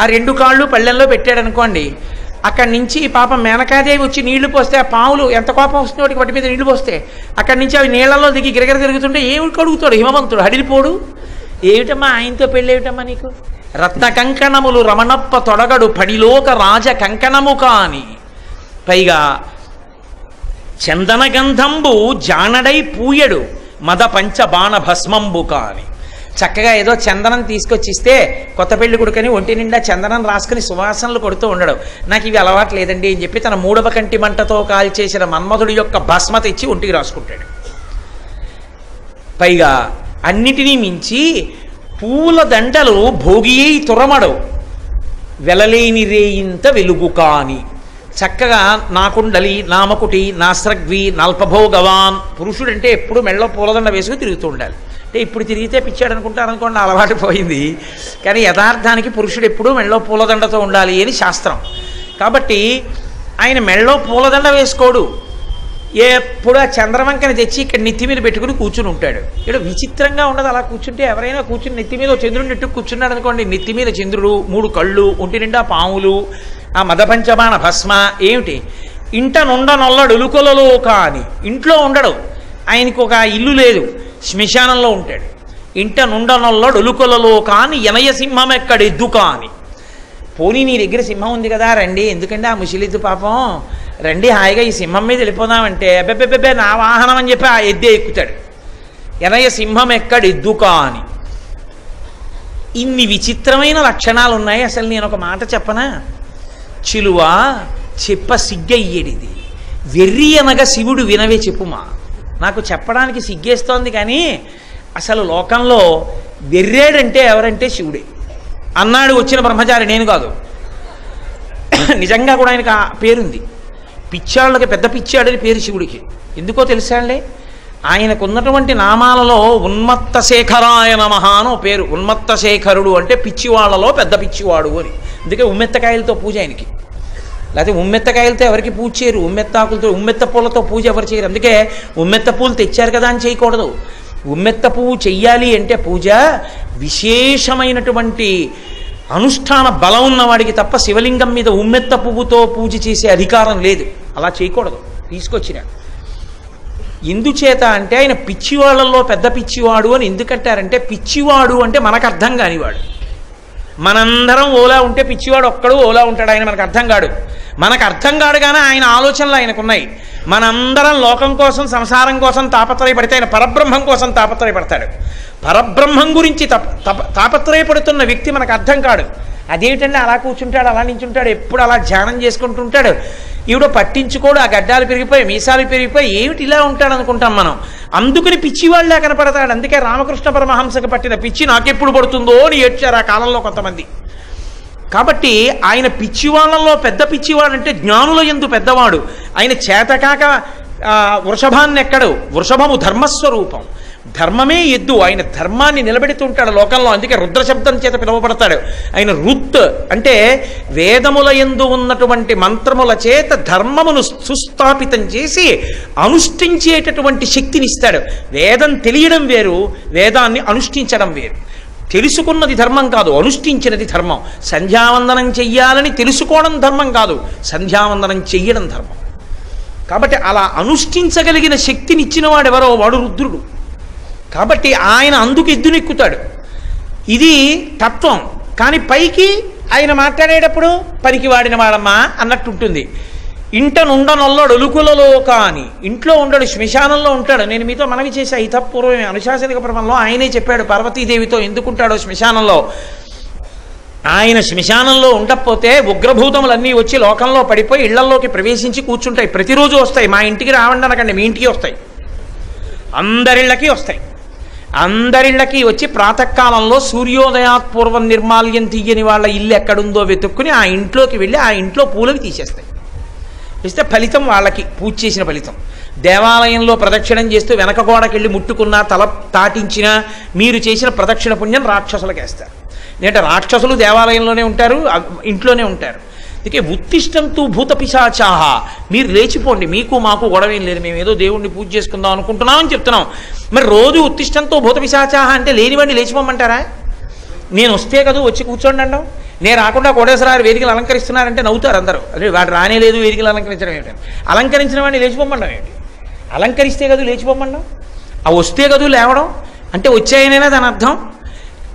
ఆ 2 కాళ్ళు పళ్ళెంలో పెట్టాడు అనుకోండి, అక్కడి నుంచి పాపం మేనకాదేవి వచ్చి నీళ్లు పోస్తే ఆ పావులు ఎంత కోపం వస్తుంది వాటికి, వాటి మీద నీళ్లు పోస్తే అక్కడి నుంచి అవి నీళ్లలో దిగి గిరగిర తిరుగుతుంటే ఏమిటి కడుగుతాడు హిమవంతుడు, హడిలిపోడు. ఏమిటమ్మా ఆయనతో పెళ్ళి ఏమిటమ్మా నీకు? రత్న కంకణములు రమణప్ప తొడగడు పడిలోక రాజ కంకణము కాని. పైగా చందనగంధంబు జానడై పూయడు మద పంచబాణ భస్మంబు కాని. చక్కగా ఏదో చందనం తీసుకొచ్చిస్తే కొత్త పెళ్లి కొడుకని ఒంటి నిండా చందనం రాసుకుని సువాసనలు కొడుతూ ఉండడం. నాకు ఇవి అలవాటు లేదండి అని చెప్పి తన 3వ కంటి మంటతో కాల్చేసిన మన్మధుడి యొక్క భస్మ తెచ్చి ఒంటికి రాసుకుంటాడు. పైగా అన్నిటినీ మించి పూల దండలు భోగియై తురమడు వెలలేని రేయింత వెలుగు కాని. చక్కగా నాకుండలి నామకుటి నాస్రగ్వి నల్పభోగవాన్. పురుషుడంటే ఎప్పుడు మెళ్ళలో పూలదండ వేసుకుని తిరుగుతూ ఉండాలి. అంటే ఇప్పుడు తిరిగితే పిచ్చాడు అనుకుంటారు అనుకోండి, అలవాటు పోయింది. కానీ యథార్థానికి పురుషుడు ఎప్పుడూ మెళ్ళలో పూలదండతో ఉండాలి అని శాస్త్రం. కాబట్టి ఆయన మెళ్ళలో పూలదండ వేసుకోడు, ఎప్పుడు ఆ చంద్రవంకని తెచ్చి ఇక్కడ నెత్తి మీద పెట్టుకుని కూర్చుని ఉంటాడు. ఇక్కడ విచిత్రంగా ఉండదు అలా కూర్చుంటే. ఎవరైనా కూర్చుని నెత్తి మీద చంద్రుడు నెట్టు కూర్చున్నాడు అనుకోండి, నెత్తి మీద చంద్రుడు, 3 కళ్ళు, ఒంటి నిండా పాములు, ఆ మదపంచబాణ భస్మ. ఏమిటి ఇంట నుండ నొల్లడులుకొలలో కాని. ఇంట్లో ఉండడు, ఆయనకు ఒక ఇల్లు లేదు, శ్మశానంలో ఉంటాడు. ఇంట నుండ నొల్లడులుకొలలో కాని ఎనయ సింహం ఎక్కడ ఎద్దు కాని. పోనీ నీ దగ్గర సింహం ఉంది కదా రండి, ఎందుకంటే ఆ ముసిలిద్దు పాపం రండి హాయిగా ఈ సింహం మీద వెళ్ళిపోదామంటే అబ్బెబ్బెబ్బే నా వాహనం అని చెప్పి ఆ ఎద్దే ఎక్కుతాడు. ఎనయ సింహం ఎక్కడ ఎద్దు కాని. ఇన్ని విచిత్రమైన లక్షణాలు ఉన్నాయి. అసలు నేను ఒక మాట చెప్పనా, చిలువ చెప్ప సిగ్గయ్యేడిది, వెర్రి అనగా శివుడు వినవే చెప్పుమా. నాకు చెప్పడానికి సిగ్గేస్తోంది, కానీ అసలు లోకంలో వెర్రేడంటే ఎవరంటే శివుడే అన్నాడు వచ్చిన బ్రహ్మచారి, నేను కాదు. నిజంగా కూడా ఆయనకు ఆ పేరుంది. పిచ్చాళ్ళకి పెద్ద పిచ్చాడని పేరు శివుడికి. ఎందుకో తెలుసా అండి, ఆయనకున్నటువంటి నామాలలో ఉన్మత్త శేఖరాయ నమః అని పేరు. ఉన్మత్త శేఖరుడు అంటే పిచ్చివాళ్లలో పెద్ద పిచ్చివాడు అని. అందుకే ఉమ్మెత్తకాయలతో పూజ ఆయనకి. లేకపోతే ఉమ్మెత్తకాయలతో ఎవరికి పూజ చేయరు, ఉమ్మెత్తాకులతో ఉమ్మెత్త పూలతో పూజ ఎవరు చేయరు. అందుకే ఉమ్మెత్త పూలు తెచ్చారు కదా అని చేయకూడదు. ఉమ్మెత్త పువ్వు చెయ్యాలి అంటే పూజ విశేషమైనటువంటి అనుష్ఠాన బలం ఉన్నవాడికి తప్ప శివలింగం మీద ఉమ్మెత్త పువ్వుతో పూజ చేసే అధికారం లేదు. అలా చేయకూడదు. తీసుకొచ్చిన ఎందుచేత అంటే ఆయన పిచ్చివాళ్లలో పెద్ద పిచ్చివాడు అని ఎందుకంటారంటే పిచ్చివాడు అంటే మనకు అర్థం కానివాడు. మనందరం ఓలా ఉంటే పిచ్చివాడు ఒక్కడు ఓలా ఉంటాడు, ఆయన మనకు అర్థం కాడు. మనకు అర్థం కాడు కానీ ఆయన ఆలోచనలు ఆయనకున్నాయి. మనందరం లోకం కోసం సంసారం కోసం తాపత్రయపడితే ఆయన పరబ్రహ్మం కోసం తాపత్రయపడతాడు. పరబ్రహ్మం గురించి తాపత్రయపడుతున్న వ్యక్తి మనకు అర్థం కాడు. అదేమిటంటే అలా కూర్చుంటాడు, అలా నించుంటాడు, ఎప్పుడు అలా ధ్యానం చేసుకుంటుంటాడు, ఈవిడ పట్టించుకోడు, ఆ గడ్డాలు పెరిగిపోయి మీసాలు పెరిగిపోయి ఏమిటి ఇలా ఉంటాడు అనుకుంటాం మనం. అందుకని పిచ్చివాళ్ళే కనపడతాడు. అందుకే రామకృష్ణ పరమహంసకు పట్టిన పిచ్చి నాకెప్పుడు పడుతుందో అని ఏడ్చారు ఆ కాలంలో కొంతమంది. కాబట్టి ఆయన పిచ్చివాళ్ళలో పెద్ద పిచ్చివాడు అంటే జ్ఞానుల యందు పెద్దవాడు. ఆయన చేతకాక వృషభాన్ని ఎక్కడు. వృషభము ధర్మస్వరూపం, ధర్మమే ఎద్దు. ఆయన ధర్మాన్ని నిలబెడుతుంటాడు లోకంలో. అందుకే రుద్రశబ్దం చేత పిలువబడతాడు. ఆయన రుత్ అంటే వేదముల యందు ఉన్నటువంటి మంత్రముల చేత ధర్మమును సుస్థాపితం చేసి అనుష్ఠించేటటువంటి శక్తినిస్తాడు. వేదం తెలియడం వేరు, వేదాన్ని అనుష్ఠించడం వేరు. తెలుసుకున్నది ధర్మం కాదు, అనుష్ఠించినది ధర్మం. సంధ్యావందనం చెయ్యాలని తెలుసుకోవడం ధర్మం కాదు, సంధ్యావందనం చెయ్యడం ధర్మం. కాబట్టి అలా అనుష్ఠించగలిగిన శక్తినిచ్చిన వాడెవరో వాడు రుద్రుడు. కాబట్టి ఆయన అందుకు ఎద్దునెక్కుతాడు. ఇది తత్వం. కానీ పైకి ఆయన మాట్లాడేటప్పుడు పనికి వాడిన వాడమ్మా అన్నట్టుంటుంది. ఇంట నుండనొల్లడు ఒలుకులలో కాని, ఇంట్లో ఉండడు శ్మశానంలో ఉంటాడు. నేను మీతో మనవి చేశా ఇతపూర్వమే అనుశాసనిక పర్వంలో ఆయనే చెప్పాడు పార్వతీదేవితో ఎందుకుంటాడో శ్మశానంలో. ఆయన శ్మశానంలో ఉండకపోతే ఉగ్రభూతములన్నీ వచ్చి లోకంలో పడిపోయి ఇళ్లలోకి ప్రవేశించి కూర్చుంటాయి. ప్రతిరోజు వస్తాయి. మా ఇంటికి రావండి అనకండి, మీ ఇంటికి వస్తాయి, అందరిళ్ళకి వస్తాయి. అందరిళ్ళకి వచ్చి ప్రాతకాలంలో సూర్యోదయాత్పూర్వం నిర్మాల్యం తీయని వాళ్ళ ఇల్లు ఎక్కడుందో వెతుక్కుని ఆ ఇంట్లోకి వెళ్ళి ఆ ఇంట్లో పూలవి తీసేస్తాయి. ఇస్తే ఫలితం వాళ్ళకి పూజ చేసిన ఫలితం. దేవాలయంలో ప్రదక్షిణం చేస్తూ వెనక గోడకెళ్ళి ముట్టుకున్నా తల తాటించినా మీరు చేసిన ప్రదక్షిణ పుణ్యం రాక్షసులకు వేస్తారు. ఎందుకంటే రాక్షసులు దేవాలయంలోనే ఉంటారు, ఇంట్లోనే ఉంటారు. అందుకే ఉత్తిష్టంతు భూత పిశాచాహ, మీరు లేచిపోండి, మీకు మాకు గొడవ ఏం లేదు, మేము ఏదో దేవుణ్ణి పూజ చేసుకుందాం అనుకుంటున్నామని చెప్తున్నాం. మరి రోజు ఉత్తిష్టంతో భూత పిశాచాహ అంటే లేనివాడిని లేచిపోమంటారా? నేను వస్తే కదా వచ్చి కూర్చోండి అంటాం. నేను రాకుండా కోటేశ్వరారు వేదికలు అలంకరిస్తున్నారంటే నవ్వుతారు అందరూ. అదే వాడు రానేలేదు వేదికలు అలంకరించడం ఏమిటండి, అలంకరించిన వాడిని లేచిపోమండం ఏమిటి? అలంకరిస్తే కదా లేచిపోమండం, అవి వస్తే కదా లేవడం అంటే వచ్చాయనైనా దాని అర్థం.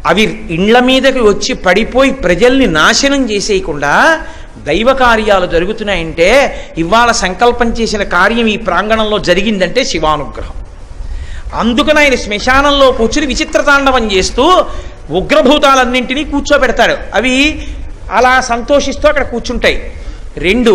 అవి ఇండ్ల మీదకి వచ్చి పడిపోయి ప్రజల్ని నాశనం చేసేయకుండా దైవ కార్యాలు జరుగుతున్నాయంటే ఇవాళ సంకల్పం చేసిన కార్యం ఈ ప్రాంగణంలో జరిగిందంటే శివానుగ్రహం. అందుకని ఆయన శ్మశానంలో కూర్చుని విచిత్రతాండవం చేస్తూ ఉగ్రభూతాలన్నింటినీ కూర్చోబెడతాడు. అవి అలా సంతోషిస్తూ అక్కడ కూర్చుంటాయి. రెండు,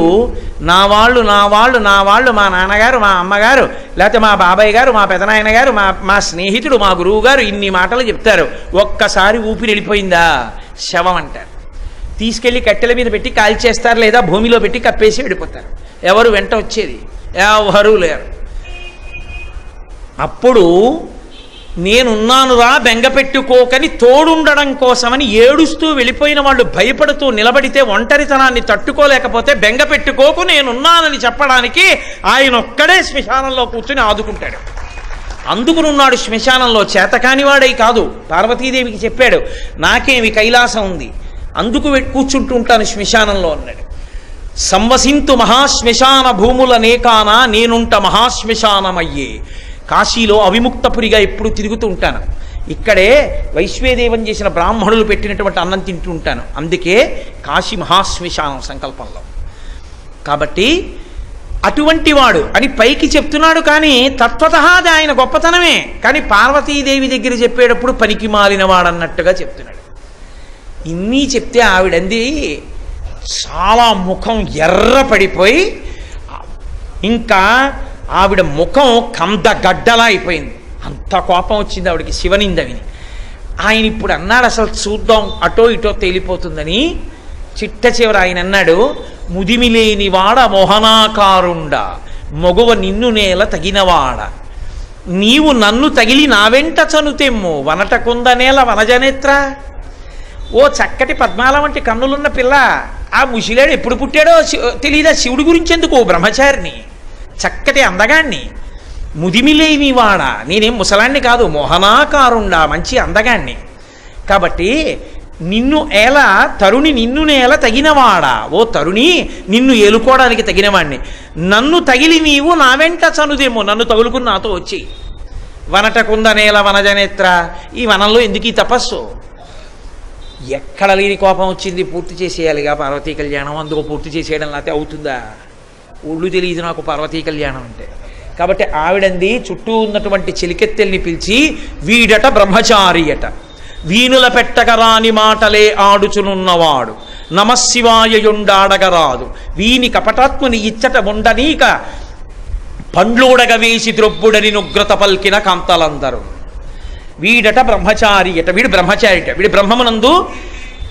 నా వాళ్ళు నా వాళ్ళు నా వాళ్ళు, మా నాన్నగారు మా అమ్మగారు లేకపోతే మా బాబాయ్ గారు మా పెదనాయన గారు మా స్నేహితుడు మా గురువు గారు ఇన్ని మాటలు చెప్తారు. ఒక్కసారి ఊపిరి వెళ్ళిపోయిందా శవం అంటారు. తీసుకెళ్ళి కట్టెల మీద పెట్టి కాల్చేస్తారు, లేదా భూమిలో పెట్టి కప్పేసి వెళ్ళిపోతారు. ఎవరు వెంట వచ్చేది? ఎవరు లేరు. అప్పుడు నేనున్నానురా బెంగపెట్టుకోకని తోడుండడం కోసమని ఏడుస్తూ వెళ్ళిపోయిన వాళ్ళు భయపడుతూ నిలబడితే ఒంటరితనాన్ని తట్టుకోలేకపోతే బెంగపెట్టుకోకు నేనున్నానని చెప్పడానికి ఆయన ఒక్కడే శ్మశానంలో కూర్చుని ఆదుకుంటాడు. అందుకునున్నాడు శ్మశానంలో. చేతకానివాడై కాదు, పార్వతీదేవికి చెప్పాడు నాకేమి కైలాసం ఉంది, అందుకు కూర్చుంటూ ఉంటాను శ్మశానంలో అన్నాడు. సంవసింతు మహాశ్మశాన భూముల నేకాన నేనుంట మహాశ్మశానమయ్యే. కాశీలో అవిముక్తపురిగా ఎప్పుడు తిరుగుతూ ఉంటాను. ఇక్కడే వైశ్వేదేవం చేసిన బ్రాహ్మణులు పెట్టినటువంటి అన్నం తింటూ ఉంటాను. అందుకే కాశీ మహాశ్మశానం సంకల్పంలో. కాబట్టి అటువంటి వాడు అని పైకి చెప్తున్నాడు, కానీ తత్వతః అది ఆయన గొప్పతనమే. కానీ పార్వతీదేవి దగ్గర చెప్పేటప్పుడు పనికి మాలిన వాడన్నట్టుగా చెప్తున్నాడు. ఇన్ని చెప్తే ఆవిడంది చాలా ముఖం ఎర్ర పడిపోయి ఇంకా ఆవిడ ముఖం కందగడ్డలా అయిపోయింది. అంత కోపం వచ్చింది ఆవిడకి శివనిందవిని. ఆయన ఇప్పుడు అన్నాడు అసలు చూద్దాం అటో ఇటో తేలిపోతుందని. చిట్ట చివర ఆయన అన్నాడు ముదిమిలేనివాడ మోహనాకారుండ మగువ నిన్ను నేల తగినవాడ, నీవు నన్ను తగిలి నా వెంట చనుతెమ్ము వనటకుంద నేల వనజనేత్ర. ఓ చక్కటి పద్మాల వంటి కన్నులున్న పిల్ల, ఆ ముసిలాడు ఎప్పుడు పుట్టాడో తెలీదా? శివుడి గురించి ఎందుకు? బ్రహ్మచారిని, చక్కటి అందగాన్ని, ముదిమిలేనివాడా, నేనేం ముసలాన్ని కాదు, మోహనాకారుండా, మంచి అందగాన్ని. కాబట్టి నిన్ను ఏలా తరుణి నిన్ను నేల తగినవాడా, ఓ తరుణి నిన్ను ఏలుకోవడానికి తగినవాణ్ణి, నన్ను తగిలి నీవు నా వెంట చనుదేమో, నన్ను తగులుకుని నాతో వచ్చి. వనటకుంద నేల వనజనేత్ర, ఈ వనంలో ఎందుకు ఈ తపస్సు? ఎక్కడ లేని కోపం వచ్చింది, పూర్తి చేసేయాలిగా పార్వతీ కళ్యాణం, అందుకు పూర్తి చేసేయడం లేకపోతే అవుతుందా? ఒళ్ళు తెలియదు నాకు పార్వతీ కళ్యాణం అంటే. కాబట్టి ఆవిడంది చుట్టూ ఉన్నటువంటి చిలికెత్తెల్ని పిలిచి, వీడట బ్రహ్మచారి అట, వీణుల పెట్టగరాని మాటలే ఆడుచునున్నవాడు, నమశివాయయుండాడగరాదు, వీని కపటాత్ముని ఇచ్చట ఉండనీక పండ్లోడగ వేసి ద్రొబ్బుడని నుగ్రత పల్కిన కాంతలందరూ. వీడట బ్రహ్మచారి అట, వీడు బ్రహ్మచారిట, వీడు బ్రహ్మమునందు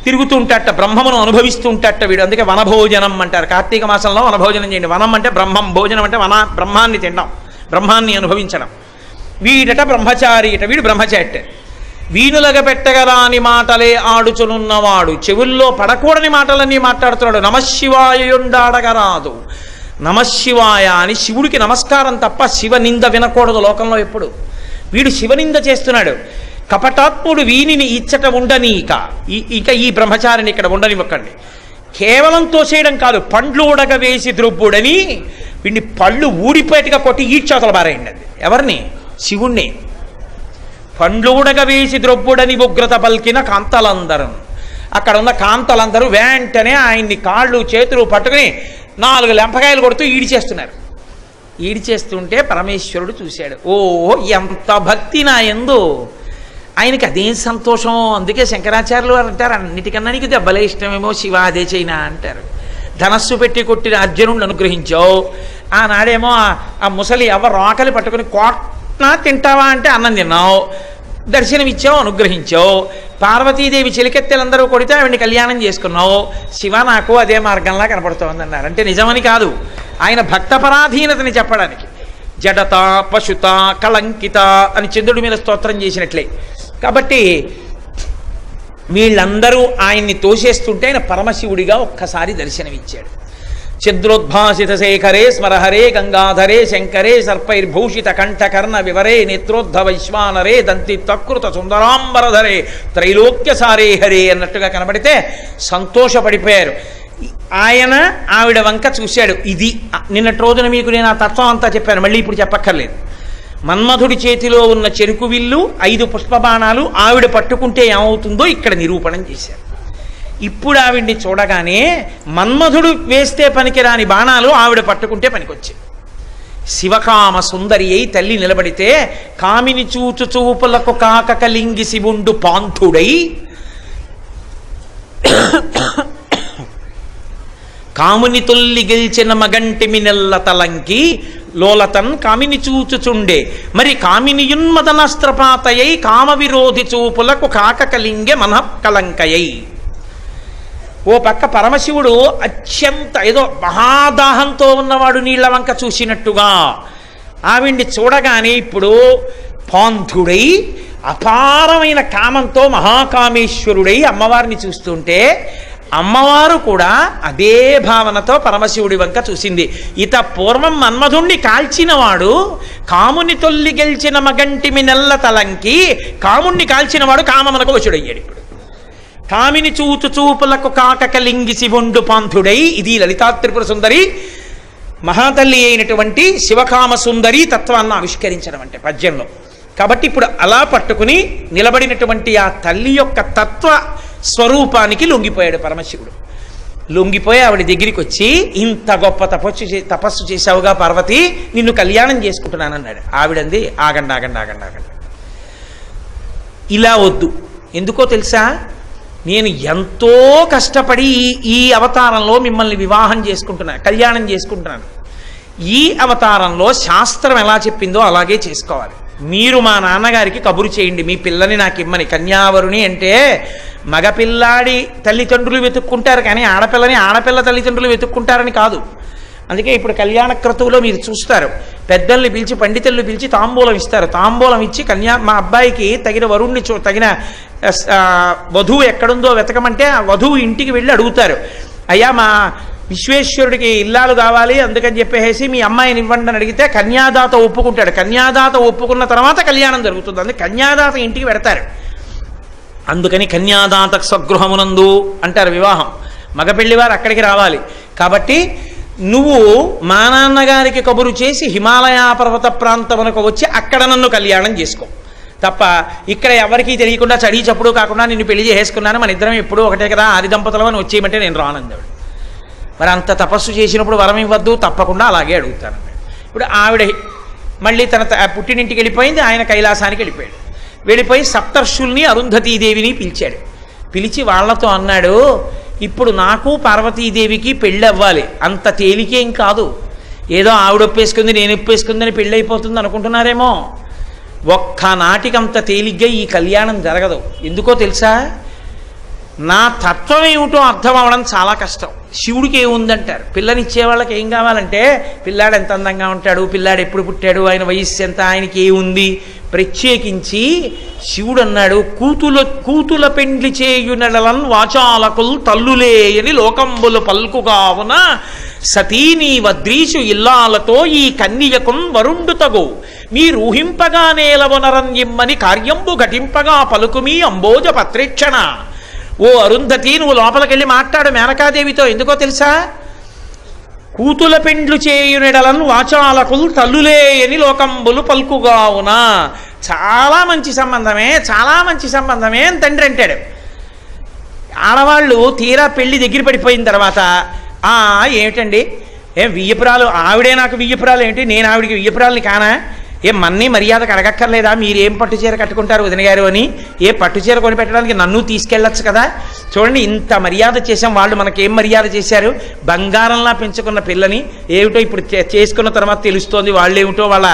తిరుగుతుంటట, బ్రహ్మమును అనుభవిస్తుంటట వీడు. అందుకే వనభోజనం అంటారు. కార్తీక మాసంలో వనభోజనం చేయండి. వనం అంటే బ్రహ్మం, భోజనం అంటే బ్రహ్మాన్ని తినడం, బ్రహ్మాన్ని అనుభవించడం. వీడట బ్రహ్మచారి అట, వీడు బ్రహ్మచారి. వీణులగ పెట్టగరాని మాటలే ఆడుచునున్నవాడు, చెవుల్లో పడకూడని మాటలన్నీ మాట్లాడుతున్నాడు. నమశివాయుండాడగరాదు, నమశివాయ అని శివుడికి నమస్కారం తప్ప శివనింద వినకూడదు లోకంలో ఎప్పుడు. వీడు శివనింద చేస్తున్నాడు. కపటాత్ముడు వీనిని ఇచ్చట ఉండనీక, ఇక ఈ బ్రహ్మచారిని ఇక్కడ ఉండనివ్వకండి. కేవలం తోసేయడం కాదు, పండ్లు ఉడగ వేసి ద్రొబ్బుడని వీడిని పళ్ళు ఊడిపోయేట్టుగా కొట్టి ఈడ్చేతలు బారేయండి. అది ఎవరిని? శివుణ్ణి. పండ్లు ఉడగ వేసి ద్రొబ్బుడని ఉగ్రత పల్కిన కాంతలందరూ, అక్కడ ఉన్న కాంతలందరూ వెంటనే ఆయన్ని కాళ్ళు చేతులు పట్టుకుని 4 లెంపకాయలు కొడుతూ ఈడిచేస్తున్నారు. ఈడిచేస్తుంటే పరమేశ్వరుడు చూశాడు. ఓ ఎంత భక్తి నా యందు, ఆయనకి అదేం సంతోషం. అందుకే శంకరాచార్యులు వారు అంటారు, అన్నిటికన్నా నీకు దెబ్బలే ఇష్టమేమో శివ, అదే చైనా అంటారు. ధనస్సు పెట్టి కొట్టిన అర్జునుడిని అనుగ్రహించావు, ఆనాడేమో ఆ ముసలి అవ్వ రోకలి పట్టుకుని కోట్నా తింటావా అంటే అన్నం తిన్నావు, దర్శనమిచ్చావు, అనుగ్రహించావు. పార్వతీదేవి చిలికెత్తెలందరూ కొడితే ఆవిడ్ని కళ్యాణం చేసుకున్నావు. శివ నాకు అదే మార్గంలా కనపడుతోంది అన్నారు. అంటే నిజమని కాదు, ఆయన భక్త పరాధీనతని చెప్పడానికి. జడత పశుత కళంకిత అని చంద్రుడి మీద స్తోత్రం చేసినట్లే. కాబట్టి వీళ్ళందరూ ఆయన్ని తోసేస్తుంటే ఆయన పరమశివుడిగా ఒక్కసారి దర్శనమిచ్చాడు. చంద్రోద్భాసిత శేఖరే స్మరహరే గంగాధరే శంకరే సర్పైర్భూషిత కంఠకర్ణ వివరే నేత్రోద్ధ వైశ్వానరే దంతి తకృత సుందరాంబరధరే త్రైలోక్య సారే హరే అన్నట్టుగా కనబడితే సంతోషపడిపోయారు. ఆయన ఆవిడ వంక చూశాడు. ఇది నిన్నటి రోజున మీకు నేను ఆ తత్వం అంతా చెప్పాను, మళ్ళీ ఇప్పుడు చెప్పక్కర్లేదు. మన్మధుడి చేతిలో ఉన్న చెరుకు విల్లు 5 పుష్పబాణాలు ఆవిడ పట్టుకుంటే ఏమవుతుందో ఇక్కడ నిరూపణం చేశారు. ఇప్పుడు ఆవిడ్ని చూడగానే మన్మధుడు వేస్తే పనికిరాని బాణాలు ఆవిడ పట్టుకుంటే పనికొచ్చాయి. శివకామ సుందరి అయి తల్లి నిలబడితే, కామిని చూచు చూపులకు కాక కలింగి శివుండు పాంథుడై కాముని తొల్లి గెలిచిన మగంటిమి నెల్ల తలంకి లోలతన్ కామిని చూచుచుండే, మరి కామినియున్మదనస్త్రపాతయై కామ విరోధి చూపులకు కాక కలింగే మనఃకలంకయై. ఓ పక్క పరమశివుడు అత్యంత ఏదో మహాదాహంతో ఉన్నవాడు నీళ్ల వంక చూసినట్టుగా ఆవిడ్ని చూడగానే ఇప్పుడు పాంథుడై అపారమైన కామంతో మహాకామేశ్వరుడై అమ్మవారిని చూస్తుంటే, అమ్మవారు కూడా అదే భావనతో పరమశివుడి వంక చూసింది. ఇత పూర్వం మన్మధుణ్ణి కాల్చినవాడు కాముని తొల్లి గెలిచిన మగంటిమి నెల్ల తలంకి, కాముణ్ణి కాల్చినవాడు కామమునకు వశుడయ్యాడు. ఇప్పుడు కామిని చూచు చూపులకు కాక కలింగి శివుండు పాంథుడై, ఇది లలితా త్రిపుర సుందరి మహాతల్లి అయినటువంటి శివకామ సుందరి తత్వాన్ని ఆవిష్కరించడం అంటే పద్యంలో. కాబట్టి ఇప్పుడు అలా పట్టుకుని నిలబడినటువంటి ఆ తల్లి యొక్క తత్వ స్వరూపానికి లొంగిపోయాడు పరమశివుడు. లొంగిపోయి ఆవిడ దగ్గరికి వచ్చి, ఇంత గొప్ప తపస్సు చేశావుగా పార్వతి, నిన్ను కళ్యాణం చేసుకుంటున్నానన్నాడు. ఆవిడంది, ఆగండి ఆగండి ఆగండి ఆగండి, ఇలా వద్దు. ఎందుకో తెలుసా, నేను ఎంతో కష్టపడి ఈ అవతారంలో మిమ్మల్ని వివాహం చేసుకుంటున్నాను, కళ్యాణం చేసుకుంటున్నాను. ఈ అవతారంలో శాస్త్రం ఎలా చెప్పిందో అలాగే చేసుకోవాలి. మీరు మా నాన్నగారికి కబురు చేయండి, మీ పిల్లని నాకు ఇమ్మని. కన్యావరుని అంటే మగపిల్లాడి తల్లిదండ్రులు వెతుక్కుంటారు, కానీ ఆడపిల్ల తల్లిదండ్రులు వెతుక్కుంటారని కాదు. అందుకే ఇప్పుడు కళ్యాణ క్రతువులో మీరు చూస్తారు, పెద్దల్ని పిలిచి పండితుల్ని పిలిచి తాంబూలం ఇస్తారు. తాంబూలం ఇచ్చి మా అబ్బాయికి తగిన వరుణ్ణి తగిన వధువు ఎక్కడుందో వెతకమంటే ఆ వధువు ఇంటికి వెళ్ళి అడుగుతారు, అయ్యా మా విశ్వేశ్వరుడికి ఇల్లాలు కావాలి అందుకని చెప్పేసి మీ అమ్మాయిని ఇవ్వండి అని అడిగితే కన్యాదాత ఒప్పుకుంటాడు. కన్యాదాత ఒప్పుకున్న తర్వాత కళ్యాణం జరుగుతుంది. అందుకే కన్యాదాత ఇంటికి పెడతారు. అందుకని కన్యాదాత స్వగృహమునందు అంటారు వివాహం. మగపెళ్లివారు అక్కడికి రావాలి. కాబట్టి నువ్వు మా నాన్నగారికి కబురు చేసి హిమాలయ పర్వత ప్రాంతమునకు వచ్చి అక్కడ నన్ను కళ్యాణం చేసుకో, తప్ప ఇక్కడ ఎవరికీ తెలియకుండా చడి చప్పుడు కాకుండా నిన్ను పెళ్లి చేసుకున్నాను, మన ఇద్దరం ఎప్పుడూ ఒకటే కదా, ఆది దంపతులు అని వచ్చేయమంటే నేను రానందాడు. మరి అంత తపస్సు చేసినప్పుడు వరం ఇవ్వద్దు, తప్పకుండా అలాగే అడుగుతాను. ఇప్పుడు ఆవిడ మళ్ళీ తన పుట్టినింటికి వెళ్ళిపోయింది, ఆయన కైలాసానికి వెళ్ళిపోయాడు. వెళ్ళిపోయి సప్తర్షుల్ని అరుంధతీదేవిని పిలిచాడు. పిలిచి వాళ్లతో అన్నాడు, ఇప్పుడు నాకు పార్వతీదేవికి పెళ్ళి అవ్వాలి, అంత తేలికేం కాదు, ఏదో ఆవిడ ఒప్పేసుకుంది నేను ఒప్పేసుకుందని పెళ్ళి అయిపోతుంది అనుకుంటున్నారేమో. ఒక్కనాటికి అంత తేలిగ్గా ఈ కళ్యాణం జరగదు. ఎందుకో తెలుసా? నా తత్వం ఏమిటో అర్థం అవ్వడం చాలా కష్టం. శివుడికి ఏముందంటారు, పిల్లనిచ్చే వాళ్ళకి ఏం కావాలంటే పిల్లాడు ఎంత అందంగా ఉంటాడు, పిల్లాడు ఎప్పుడు పుట్టాడు, ఆయన వయస్సు ఎంత, ఆయనకి ఏముంది. ప్రత్యేకించి శివుడు అన్నాడు, కూతుల పెండ్లి చేయునడలన్ వాచాలకుల్ తల్లులేయని లోకంబులు పల్కుగావున సతీనీ వద్రీషు ఇల్లాలతో ఈ కన్యకున్ వరుండు తగు మీరూహింపగా నేలవనరన్యమ్మని కార్యంబు ఘటింపగా పలుకుమీ అంబోజ పత్రేక్షణ. ఓ అరుంధతి, నువ్వు లోపలికెళ్ళి మాట్లాడు మేనకాదేవితో. ఎందుకో తెలుసా? కూతుల పెండ్లు చేయునెడలను వాచాలకులు తల్లులేయని లోకంబులు పల్కుగావున. చాలా మంచి సంబంధమే, చాలా మంచి సంబంధమే అని తండ్రి అంటాడు. ఆడవాళ్ళు తీరా పెళ్లి దగ్గర పడిపోయిన తర్వాత ఏమిటండి, వియ్యపురాలు ఆవిడే నాకు వియ్యపురాలు ఏంటి, నేను ఆవిడికి వియ్యపురాలని కానా, మన్నీ మర్యాదకు అడగక్కర్లేదా, మీరేం పట్టుచీర కట్టుకుంటారు వదిన గారు అని, పట్టుచీర కొనిపెట్టడానికి నన్ను తీసుకెళ్ళచ్చు కదా. చూడండి, ఇంత మర్యాద చేసాం, వాళ్ళు మనకేం మర్యాద చేశారు, బంగారంలా పెంచుకున్న పిల్లని ఏమిటో ఇప్పుడు చేసుకున్న తర్వాత తెలుస్తోంది వాళ్ళేమిటో, వాళ్ళ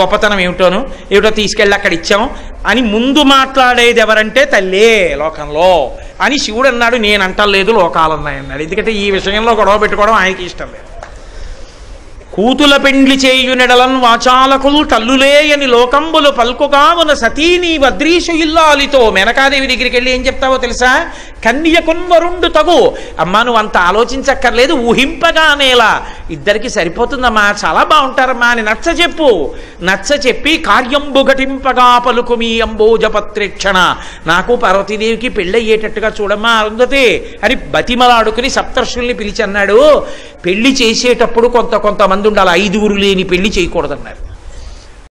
గొప్పతనం ఏమిటో తీసుకెళ్ళి అక్కడ ఇచ్చాం అని ముందు మాట్లాడేది ఎవరంటే తల్లే లోకంలో అని శివుడు అన్నాడు. నేను అంటలేదు, లోకాలున్నాయన్నాడు. ఎందుకంటే ఈ విషయంలో గొడవ పెట్టుకోవడం ఆయనకి ఇష్టం లేదు. కూతుల పెండ్లి చేయునెడలన్ వాచాలకులు తల్లులేయని లోకంబులు పల్కుగావున సతీనీ వద్రీషు ఇల్లాలితో. మేనకాదేవి దగ్గరికి వెళ్ళి ఏం చెప్తావో తెలుసా? కన్యకున్వరుండు తగు. అమ్మా, నువ్వు అంత ఆలోచించక్కర్లేదు, ఊహింపగానేలా ఇద్దరికి సరిపోతుందమ్మా, చాలా బాగుంటారమ్మా అని నచ్చ చెప్పి కార్యంబు ఘటింపగా పలుకుమీ అంబోజపత్రేక్షణ. నాకు పార్వతీదేవికి పెళ్ళయ్యేటట్టుగా చూడమ్మా అరుంధతి అని బతిమలాడుకుని సప్తర్షుల్ని పిలిచి అన్నాడు, పెళ్లి చేసేటప్పుడు కొంతమంది ఉండాలి, 5 లేని పెళ్లి చేయకూడదన్నారు.